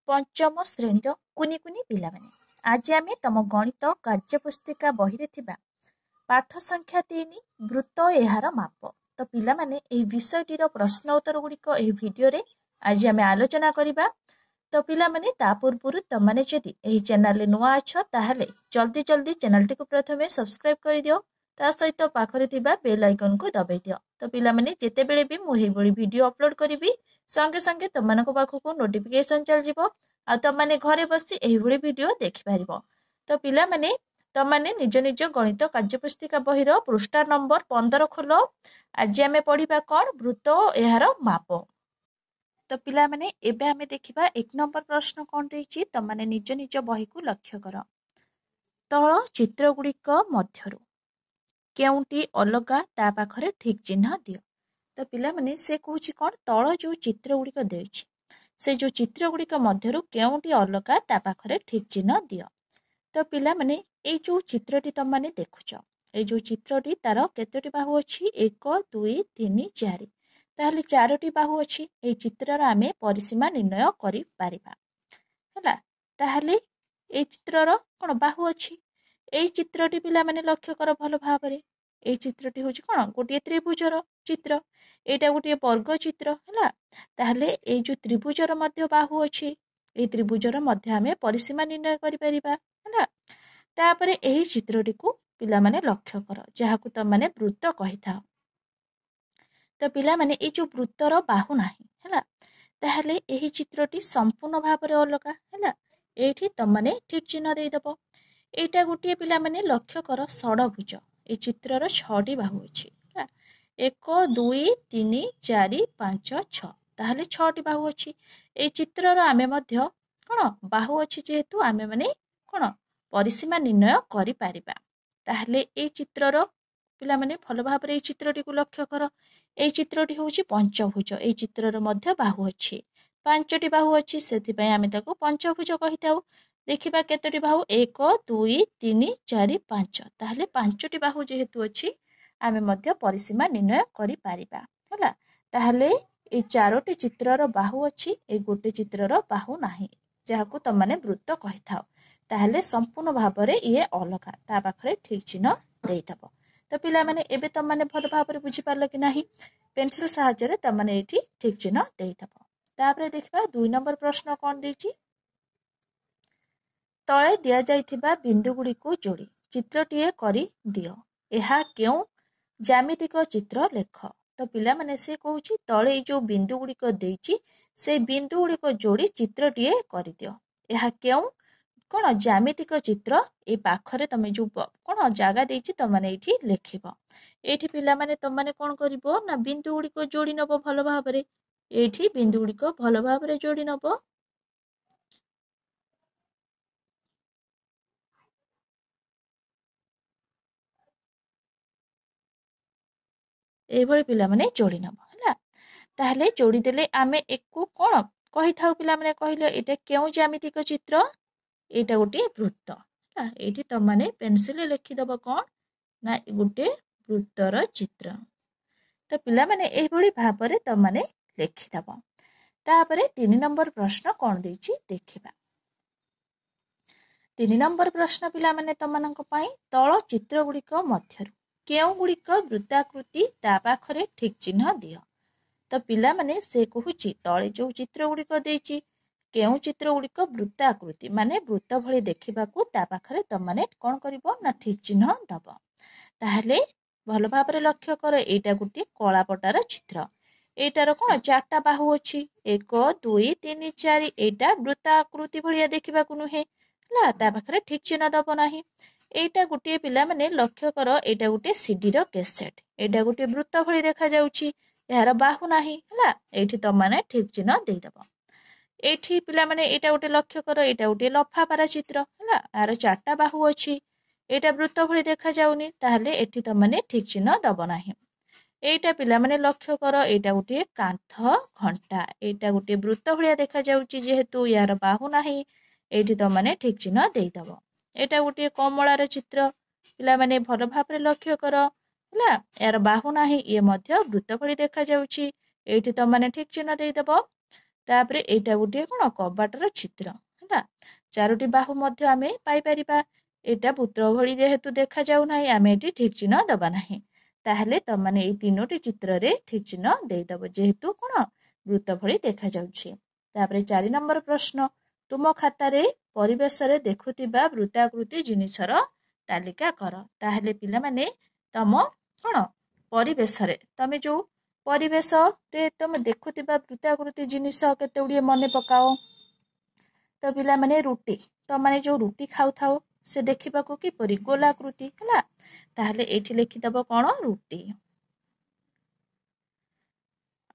पंचम श्रेणीर कुनी कुनी पिलामाने आज आम तम गणित कार्यपुस्तिका बही थिबा पाठ संख्या 3 वृत्त एहार माप तो पिलामाने एही विषयटीर प्रश्न उत्तर गुड़िक एही भिडियो रे आज आम आलोचना करिबा। तो पिलामाने ता पूर्वरु तमाने जदि एही चैनल रे नुआ अछ ताहले जल्दी जल्दी चैनल टी को प्रथमे सब्सक्राइब कर दियो ता सहित पाखरे थिबा बेल आइकन को दबाई दियो। तो पिलामाने जेते बेले भी मु एही बडी वीडियो अपलोड करिबी संगे संगे तमानको पाखको नोटिफिकेशन चल जिवो आ तमाने घरे बसी एही बडी वीडियो देखि पारिबो। तो पिलामाने तमाने निज निज गणित कार्यपुस्तिका बहिर पृष्ठा नंबर 15 खोलो। आज आमे पढ़िबा कोन वृत्त एहार माप। तो पिलामाने एबे आमे देखिबा 1 नंबर प्रश्न कोन देइछि तमाने निज निज बही को लक्ष्य कर। तळ चित्र गुड़िक मध्यरु केउंटी अलगा ता पाखरे ठीक चिन्ह दियो। तो पिलामाने से कहूछि कोन तळ जो चित्र गुड़िक देइछि से जो चित्र गुड़िक मध्यरु केउंटी अलगा ता पाखरे ठीक चिन्ह दियो। तो पिलामाने ए जो चित्रटी तमाने देखुछ ए जो चित्रटी तार केतोटी बाहु अछि 1 2 3 4 ताहले चारोटी बाहु अछि। ए चित्रर आमे परिसीमा निर्णय करि पारिबा हला। ताहले ए चित्रर कोन बाहु अछि ए चित्रटी पिलामाने लक्ष्य कर भलो भाबरे। ए चित्रटी होछि कोन गोटे त्रिभुजर चित्र एटा गोटे वर्ग चित्र हला। ताहले ए जो त्रिभुजर मध्य बाहु अछि ए त्रिभुजर मध्य आमे परिसीमा निर्णय करि परिबा हला। तापरे एही चित्रटी को पिलामाने लक्ष्य कर जहाकू तमाने वृत्त कहिथाओ। तो पिलामाने ए जो वृत्तर बाहु नाही हला ताहले एही चित्रटी संपूर्ण भाबरे अलगा हला। एठी तमाने ठीक चिन्ह देई दबो। एटा गोटे पिलामाने लक्ष्य कर षडभुज ए चित्रर 6टी बाहु अछि हला 1 2 3 4 5 6 ताहले 6टी बाहु अछि। ए चित्रर आमे मध्य कोन बाहु अछि जेहेतु आमे माने कोन परिसीमा निर्णय करि पारिबा। ताहले ए चित्रर पिलामाने भलो भाबरे ए चित्रटी को लक्ष्य कर। ए चित्रटी होछि पंचभुज ए चित्रर मध्य बाहु अछि 5टी बाहु अछि सेति पय आमे ताको पंचभुज कहिताउ। देखिबा केतोटी बाहु 1 2 3 4 5 ताहले 5टी बाहु जेहेतु अछि आमे मध्य परिसीमा निर्णय करि पारिबा हला। ताहले ए चारोटी चित्रर बाहु अछि ए गोटे चित्रर बाहु नाही जहाकू तमाने वृत्त कहिथाओ। ताहले संपूर्ण भाबरे ये अलगा ता पाखरे ठीक चिन्ह देई दबो। तो पिला माने एबे तमाने भलो भाबरे बुझी पारलो कि नाही पेंसिल सहायता रे तमाने एठी ठीक चिन्ह देई दबो। तापरे देखिबा 2 नंबर प्रश्न कोन देइछि तळे दिया जाइथिबा बिंदु गुडी को जोड़ी चित्रटीए करी दियो एहा केउ ज्यामितिक चित्र लेख। तो पिला माने से कहूछि तळे जो बिंदु गुडी को देइछि से बिंदु गुडी को जोड़ी चित्रटीए करी दियो एहा केउ कोन ज्यामितिक चित्र ए पाखरे तमे जो कोन जागा देइछि तमाने एठी लेखिबो। एठी पिला माने तमाने कोन करिवो ना बिंदु गुडी को जोड़ी नबो भलो भाबरे। एठी बिंदु गुडी को भलो भाबरे जोड़ी नबो। एभଳି पिला माने जोड़ी नबो हला। ताहले जोड़ी देले आमे एकु कोन कहिथाउ पिला माने कहिलो एटा केउ ज्यामितिक चित्र एटा गोटे वृत्त हला। एठी तमाने पेंसिल लेखि दबो कोन ना गोटे वृत्तर चित्र। तो पिला माने एभଳି भाबरे तमाने लेखि दबो। तापरे 3 नंबर प्रश्न कोन देइछि देखिबा। 3 नंबर प्रश्न पिला माने तमानंक पई तळ चित्र गुडीक मध्यरु केउ गुडीक वृत्ताकृति ता पाखरे ठीक चिन्ह दियो। तो पिला माने से कहूछि तळे जो चित्र गुडीक देइछि केउ चित्र गुडीक वृत्ताकृति माने वृत्त भଳି देखिबाकू ता पाखरे तमाने कोन करिवो ना ठीक चिन्ह दबो। ताहले भलो भाबरे लक्ष्य कर एटा गुटी कळा पटार चित्र एटार कोन चारटा बाहु अछि 1 2 3 4 एटा वृत्ताकृति भलिया देखिबाकू नुहे हला ता पाखरे ठीक चिन्ह दबो नाही। एटा गुटी पिला माने लक्ष्य कर एटा गुटी सीडी रो कैसेट एटा गुटी वृत्त भଳି देखा जाउछि यार बाहु नाही हला। एठी तमाने ठीक चिन्ह देई दबो। एठी पिला माने एटा गुटी लक्ष्य कर एटा गुटी लफा पारा चित्र हला यार चारटा बाहु अछि एटा वृत्त भଳି देखा जाउनी ताहले एठी तमाने ठीक चिन्ह दबो नाही। एटा पिला माने लक्ष्य कर एटा गुटी कांथ घंटा एटा गुटी वृत्त भଳିया देखा जाउछि जेहेतु यार बाहु नाही एठी तमाने ठीक चिन्ह देई दबो। एटा गुटी कमलार चित्र पिला माने भलो भाबरे लक्ष्य कर हला यार बाहु नाही ये मध्य वृत्त भଳି देखा जाउछि एठी तमाने ठीक चिन्ह देई दबो। तापरे एटा गोटे कोन कबाटर चित्र हैला। चारोटी बाहु मध्य आमे पाई परिबा। एटा पुत्र भଳି जेहेतु देखा जाउ नाही आमे एटी ठीक चिन्ह दबा नाही। ताहले तमाने एई तीनोटी चित्र रे ठीक चिन्ह देई दबो जेहेतु कोन वृत्त भଳି देखा जाउछि। तापरे 4 नंबर प्रश्न तुम खाता रे परिवेश रे देखुतिबा वृत्ताकृति जिनिसर तालिका कर। ताहले पिला माने तम कोन परिवेश रे तमे जो परिवेश रे तमे देखुतिबा वृत्ताकृति जिनिस केते उडिए मने पकाओ। तो पिला माने रुटी तो माने जो रुटी खाउ थाओ से देखिबा को कि परि गोलाकृति हला। ताहले एठी लिखि दबो कोन रुटी।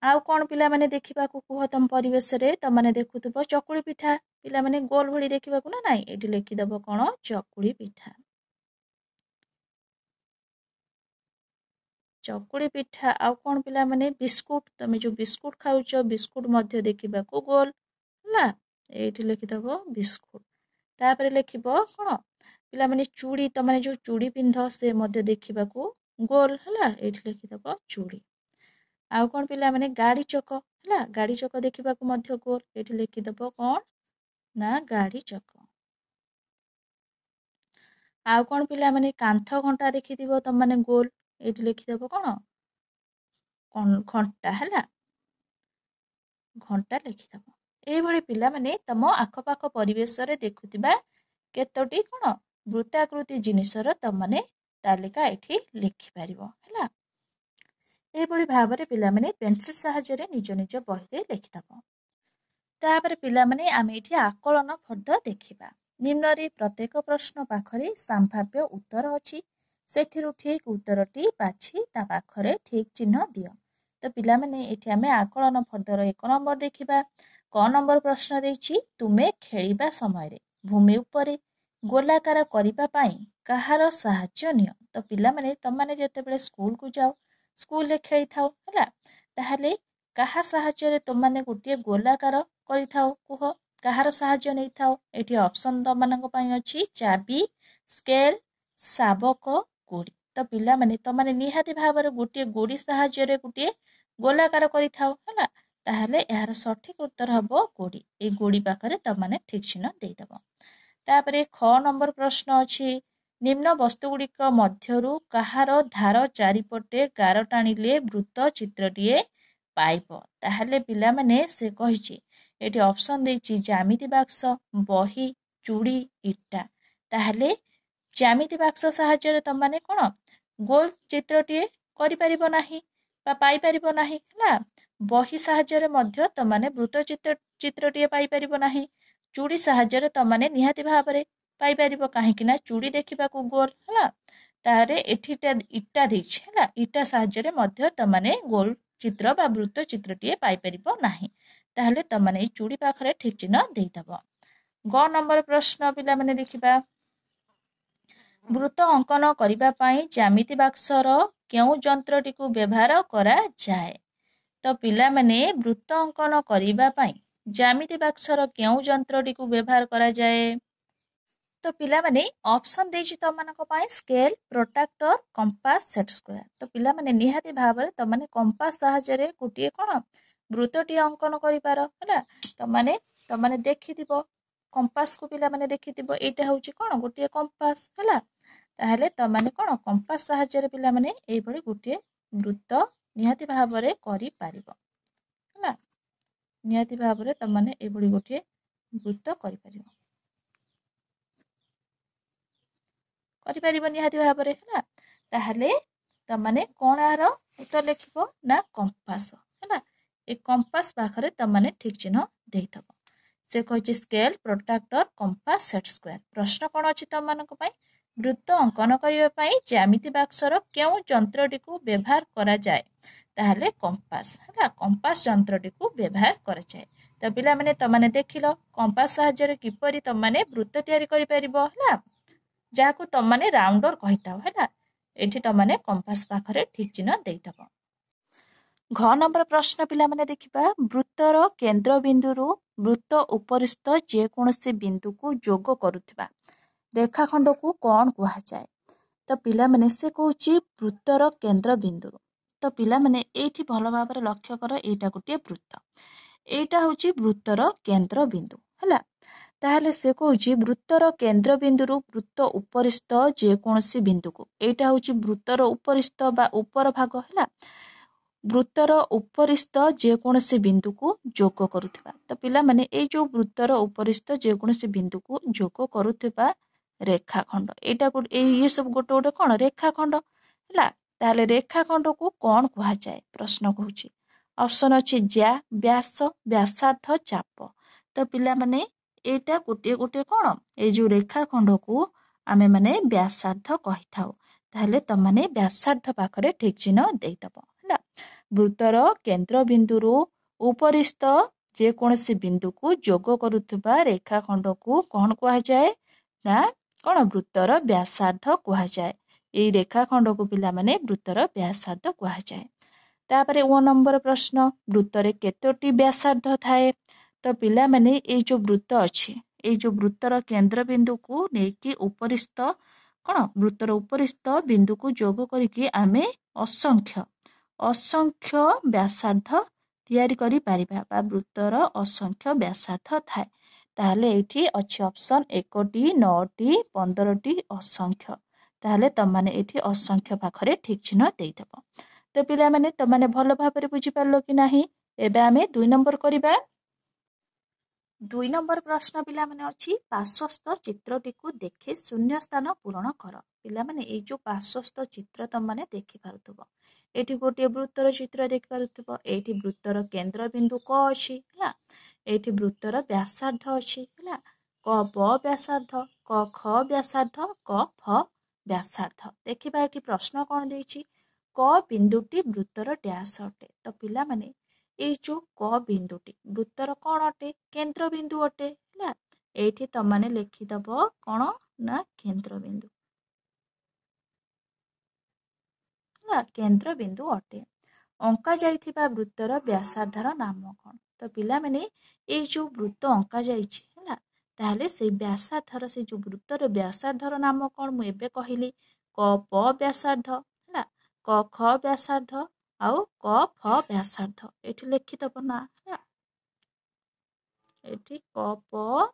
आउ कोन पिला माने देखिबा को कुह तम परिवेश रे त माने देखुतबो चकुली पिठा। पिला माने गोल भଳି देखिबा को ना नाही एठी लिखि दबो कोन चकुली पिठा। चकुली पिठा आउ कोन पिला माने बिस्कुट तमे जो बिस्कुट खाउचो बिस्कुट मध्य देखिबा को गोल हला। एठी लिखि दबो बिस्कुट। तापरे लिखिबो कोन पिला माने चूड़ी त माने जो चूड़ी पिंध से मध्य देखिबा को गोल हला। एठी लिखि दबो चूड़ी। आउ कोन पिला माने गाड़ी चक हला। गाड़ी चक देखिबा को मध्य गोल एठी लिखि दबो कोन ना गाड़ी चक। आउ कोन पिला माने कांथ घंटा देखिदिबो त माने गोल एठी लिखि दबो कोन घंटा हला। घंटा लिखि दबो। एई भଳି पिला माने तम आखपाख परिवेश रे देखुतिबा केतोटी कोन वृत्ताकृति जिनिसर त माने तालिका एठी लिखि पारिबो हला। एई भଳି भाबरे पिला माने पेंसिल सहाय्य रे निज निज बही रे लिखि दबो। तापरे पिला माने आमे एठी आकलन फर्द देखिबा। निम्न रे प्रत्येक प्रश्न पाखरे संभाव्य उत्तर अछि। सेथिरु ठीक उत्तरटी बाछि ता पाखरे ठीक चिन्ह दियो। तो पिला माने एठी आमे आकलन फर्दर 1 नंबर देखिबा। क नंबर प्रश्न देछि तुमे खेलिबा समय रे भूमि उपरे गोलाकार करिबा पई कहार सहाय्य नियो। तो पिला माने तम माने जेते बेले स्कूल को जाओ स्कूल रे खेली थाओ हला। ताहले कहा सहाय्य रे तुम माने गोटे गोलाकार करि थाओ कुह कहार सहाय्य नै थाओ। एठी ऑप्शन त मानक पई अछि चाबी स्केल शाबक गोड़ी। तो पिला माने त माने निहाती भाबर गोटे गोड़ी सहाय्य रे गोटे गोलाकार करि थाओ हला। ताहले एहार सठिक उत्तर हबो गोड़ी। ए गोड़ी पाखरे त माने ठीक चिन्ह देई दबो। तापरे ख नंबर प्रश्न अछि निम्न वस्तु गुड़िक मध्यरु कहार धार चारिपटे गार टाणिले वृत्त चित्रटिए पाइब। ताहले पिला माने से कहिछि एठी ऑप्शन देछि ज्यामिति बाक्स बही चूड़ी इटा। ताहले ज्यामिति बाक्स सहाय्य रे तम माने कोन गोल चित्रटिए करि परिबो नाही बा पाई परिबो नाही हला। बही सहाय्य रे मध्य तम माने वृत्त चित्रटिए पाई परिबो नाही। चूड़ी सहाय्य रे तम माने निहाती भाबरे पाई परिबो काहेकि ना चूड़ी देखिबा को गोल हला। तारे एठीटा इटा देछि हला। इटा सहाय्य रे मध्य तम माने गोल चित्र बा वृत्त चित्रटिए पाई परिबो नाही। ताहले तम माने चूड़ी पाखरे ठीक चिन्ह देई दबो। ग नंबर प्रश्न पिला माने देखिबा वृत्त अंकन करिबा पई ज्यामिति बाक्सर केउ यंत्रटी को व्यवहार करा जाय। तो पिला माने वृत्त अंकन करिबा पई ज्यामिति बाक्सर केउ यंत्रटी को व्यवहार करा जाय। तो पिला माने ऑप्शन देछि त मानक पई scale protractor compass set square. तो पिला माने निहाती भाबरे त माने कंपास सहाय्य रे गोटे कोन वृत्तटी अंकन करि पारो हला। त माने देखिदिबो कंपास को पिला माने देखिदिबो एटा होछि कोन गोटे कंपास हला। ताहले त माने कोन कंपास सहाय्य रे पिला माने एई भଳି गोटे वृत्त निहाती भाबरे करि पारिबो हला। निहाती भाबरे त माने एई भଳି गोटे वृत्त करि पारिबो निहाती भाबरे हला। ताहले त माने कोन आर उत्तर लिखिबो ना कंपास हला। ए कंपास पाखरे त माने ठीक चिन्ह देई थबो। से कहिछि scale protractor compass set square. प्रश्न कोन अछि त मानक पई वृत्त अंकन करिबा पई ज्यामिति बाक्सर केउ यंत्रटी को व्यवहार करा जाय। ताहले कंपास हला। कंपास यंत्रटी को व्यवहार करा जाय। त पिला माने त माने देखिलो कंपास सहाय्य रे किपरि त माने वृत्त तयारी करि परिबो हला। जाको त माने राउंडर कहिताओ हला। एठी त माने कंपास पाखरे ठीक चिन्ह देई दबो। घ नंबर प्रश्न पिला माने देखिबा वृत्तर केंद्र बिंदुरु वृत्त उपरिस्थ जे कोनोसी बिंदु को जोग करूथिबा रेखाखंड को कोन कुहा जाय। तो पिला माने से कहूची वृत्तर केंद्र बिंदु। तो पिला माने एठी भलो भाबरे लक्ष्य कर एटा गोटे वृत्त। एटा होची वृत्तर केंद्र बिंदु हैला। ताहले से कहूची वृत्तर केंद्र बिंदु वृत्त उपरिस्थ जेकोसी बिंदु को एटा होची वृत्तर उपरिस्थ बा ऊपर भाग हैला। वृत्तर उपरिस्थ जेकोसी बिंदु को जोग करुथिबा तो पिला माने ए जो वृत्तर उपरिस्थ जेकोसी बिंदु को जोग करुथिबा रेखाखंड एटा ये सब गोटे गोटे कौन रेखाखंड हैला। ताहले रेखाखंड को कौन कहा जाए प्रश्न कहूची ऑप्शन अच्छी ज्या व्यास व्यासार्ध चाप तो पिला माने एटा गोटे गोटे कौन ए जो रेखाखंड को आमे माने व्यासार्ध कहि थाउ ताहले तम माने व्यासार्ध पाखरे ठीक चिन्ह देइतब हैला। वृत्तर केंद्र बिंदु उपरिस्थ जेकोसी बिंदु को जोग करुथिबा रेखाखंड को कौन कहा जाए ना कौन वृत्तर व्यासार्ध कहा जाए। यही रेखाखंड को पिला माने वृत्तर व्यासार्ध कहा जाए। तापरे 1 नंबर प्रश्न वृत्तरे केतोटी व्यासार्ध थाए तो पिला माने ए जो वृत्त अछि ए जो वृत्तर केंद्र बिंदु को नेकी उपरिस्थ कौन वृत्तर उपरिस्थ बिंदु को जोग करिकी आमे असंख्य असंख्य व्यासार्ध तैयारी करि पारिबा बा वृत्तर असंख्य व्यासार्ध थाए। ताहले एठी अछि ऑप्शन 1टी 9टी 15टी असंख्य ताहले तम माने एठी असंख्य पाखरे ठीक चिन्ह देइदब। तो पिला माने तम माने भलो भाबरे बुझी पारलो कि नाही। एबे आमे 2 नंबर करिबा। 2 नंबर प्रश्न पिला माने अछि पार्श्वस्थ चित्रटी को देखि शून्य स्थान पूरण कर पिला माने ए जो पार्श्वस्थ चित्र तम माने देखि पारुथबो एठी गोटे वृत्तर चित्र देखि पारुथबो एठी वृत्तर केंद्र बिंदु क अछि हैला। एठी वृत्तर व्यासार्ध अछि हैला क प व्यासार्ध क ख व्यासार्ध क फ व्यासार्ध देखिबा एठी प्रश्न कोन देछि क बिंदुटी वृत्तर डैश अटे तो पिला माने ए जो क बिंदुटी वृत्तर कोन अटे केंद्र बिंदु अटे हैला। एठी तम माने लिखि दबो कोन ना केंद्र बिंदु हैला केंद्र बिंदु अटे। अंका जाइथिबा वृत्तर व्यासार्धर नाम कोन तो पिला माने ए जो वृत्त अंका जाइछि हैला ताहले से व्यासार्धर से जो वृत्तर व्यासार्धर नाम कोन मु एबे कहिली क प व्यासार्ध हैला क ख व्यासार्ध आउ क फ व्यासार्ध एठी लिखि दब ना हैला। एठी क प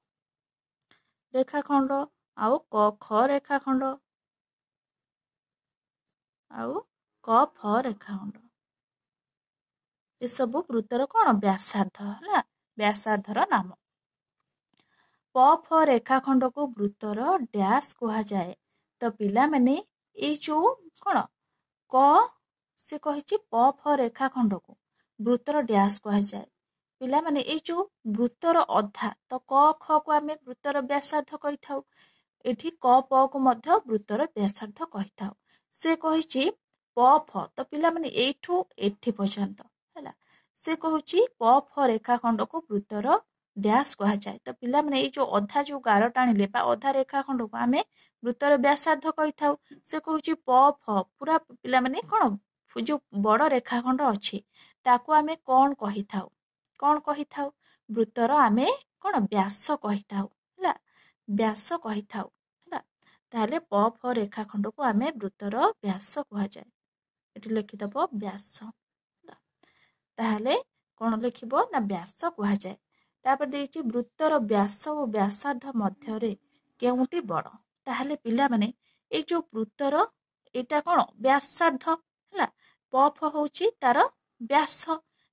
रेखाखंड आउ क ख रेखाखंड आउ क फ रेखाखंड ए सब वृत्तर कौन व्यासार्ध है व्यासार्धर नाम। प फ रेखाखंड को वृत्तर डैश कहा जाए तो पिला माने ए जो कौन क से कहिछि प फ रेखाखंड को वृत्तर डैश कहा जाए पिला माने ए जो वृत्तर अधा तो क ख को आमे वृत्तर व्यासार्ध कहि थाउ एठी क प को मध्य वृत्तर व्यासार्ध कहि थाउ से कहिछि प फ तो पिला माने एठू एठी पर्यंत हैला से कहूची प फ रेखाखंड को वृत्तर डैश कहा जाए तो पिला माने ए जो अधा जो गार टाणिले बा अधा रेखाखंड को आमे वृत्तर व्यासार्ध कहि थाउ से कहूची प फ पूरा पिला माने कोन जो बड़ रेखाखंड अछि ताको आमे कोन कहि थाउ वृत्तर आमे कोन व्यास कहि थाउ हैला व्यास कहि थाउ हैला। ताहले प फ रेखाखंड को आमे वृत्तर व्यास कहा जाए एठी लिखि दबो व्यास हैला। ताहले कोन लिखिबो ना व्यास कहा जाए। तापर देछि वृत्तर व्यास और व्यासार्ध मध्य रे केउटी बड़ ताहले पिला माने ए जो वृत्तर एटा कोन व्यासार्ध हैला प फ होची तार व्यास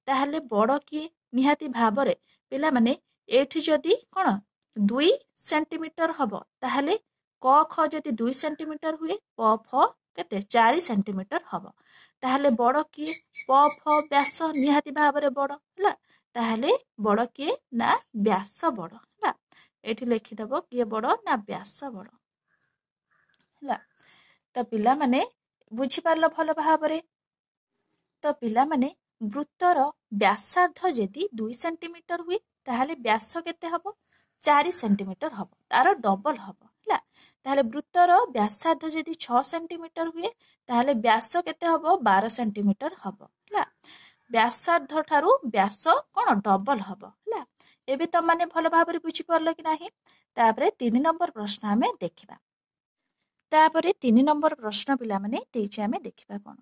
ताहले बड़ किए निहाती भाबरे पिला माने एठी जदी कोन 2 सेंटीमीटर हबो ताहले क ख जदी 2 सेंटीमीटर हुए प फ केते 4 सेंटीमीटर हबो ताहले बड़ किए प फ व्यास निहाती भाबरे बड़ हैला ताहले बड़ किए ना व्यास बड़ हैला एठी लिखि दबो किए बड़ ना व्यास बड़ हैला। तो पिला माने बुझी पारलो भलो भाबरे तो पिला माने वृत्तर व्यासार्ध जदी 2 सेंटीमीटर हुए ताहले व्यास केते हबो 4 सेंटीमीटर हबो तार डबल हबो हैला। ताहले वृत्तर व्यासार्ध जदी 6 सेंटीमीटर हुए ताहले व्यास केते हबो 12 सेंटीमीटर हबो हैला। व्यासार्ध ठारू व्यास कोन डबल हबो हैला। एबे त माने भलो भाबरे बुझी परलो कि नाही। तापरे 3 नंबर प्रश्न हमें देखिबा। तापरे 3 नंबर प्रश्न पिला माने देछि हमें देखिबा कोन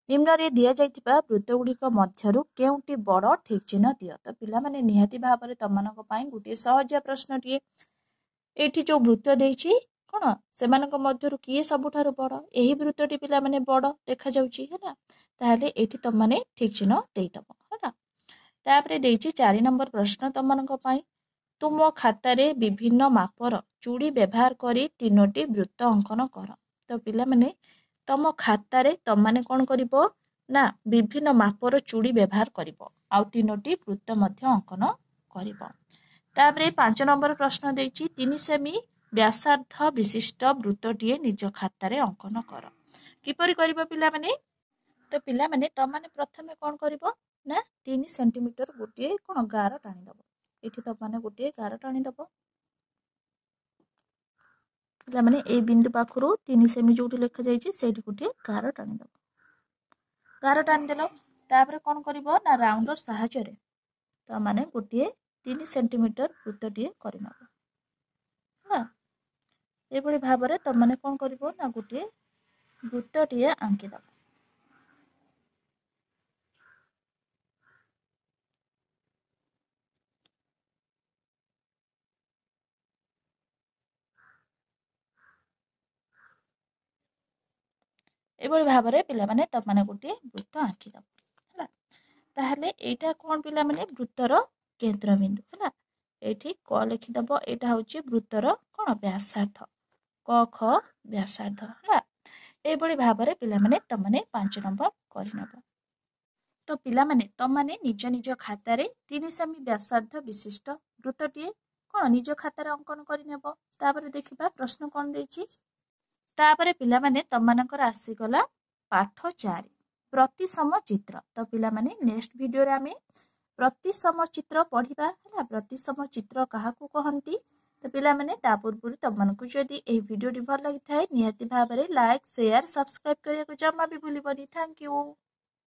निम्न दि जाइथिबा वृत्तगुड़िक मध्यरु केउंटी बड़ ठीक चिन्ह दियो। तो पिलामाने निहाती भाबरे तमनक पई गोटे सहजिया प्रश्नटिए एठी जो वृत्त देइछि कोन सेमानक मध्यरु किए सबुठारु बड़ एही वृत्तटी पिलामाने बड़ देखा जाउछि हैला ताहाले एठी तमने ठीक चिन्ह देइतब हैला। तापरे देइछि 4 नंबर प्रश्न तमनक पई तुम खातारे विभिन्न मापर चूड़ी व्यवहार करी 3टी वृत्त अंकन कर। तो पिलामाने तम खातारे तमने कोन करिवो ना विभिन्न मापर चूड़ी व्यवहार करिवो आउ 3टी वृत्त मध्य अंकन करिवो। तापरे 5 नंबर प्रश्न देइछि 3 सेमी व्यासार्ध विशिष्ट वृत्तटिए निज खातारे अंकन कर। किपरि करिवो पिलामाने तो पिलामाने तमने प्रथमे कोन करिवो ना 3 सेंटीमीटर गोटे कोन गार टाणी दबो एठी तमने गोटे गार टाणी दबो पिलामाने ए बिंदु पाखरु 3 सेमी जोटी लेखा जाइछि सेठी गोटे गार टाणी दबो गार टाणी देलो तापरे कोन करिवो ना राउंडर सहायता रे तमने गोटे 3 सेंटीमीटर वृत्तटिए करिनबो हा एबोली भाबरे तमने कोन करिवो ना गोटे वृत्तटिए आंकी दबो। एबोली भाबरे पिलामाने तमने गोटे वृत्त आंकी दबो हैला। ताहले एटा कोन पिलामाने वृत्तर केंद्र बिंदु हैला एठी क लिखि दबो एटा होची वृत्तर कोन व्यासार्ध क ख व्यासार्ध हैला। एबोली भाबरे पिलामाने तमने 5 नंबर करिनबो। तो पिलामाने तमने निज निज खातारे 3 सेमी व्यासार्ध विशिष्ट वृत्तटिए कोन निज खातारे अंकन करिनेबो। तापरे देखिबा प्रश्न कोन देइछि तापरे पिलामाने तमनकर आसीगला पाठ 4 प्रतिसम चित्र। तो पिलामाने नेक्स्ट वीडियो रे आमे प्रतिसम चित्र पढ़िबा हैला। प्रतिसम चित्र काहाकू कहंती तो पिलामाने ता पूर्वरु तमनकु जदि एही वीडियो भल लागि थाए निहाती भाबरे लाइक शेयर सब्सक्राइब करिया को जम्मा भी भूलिबनी। Thank you.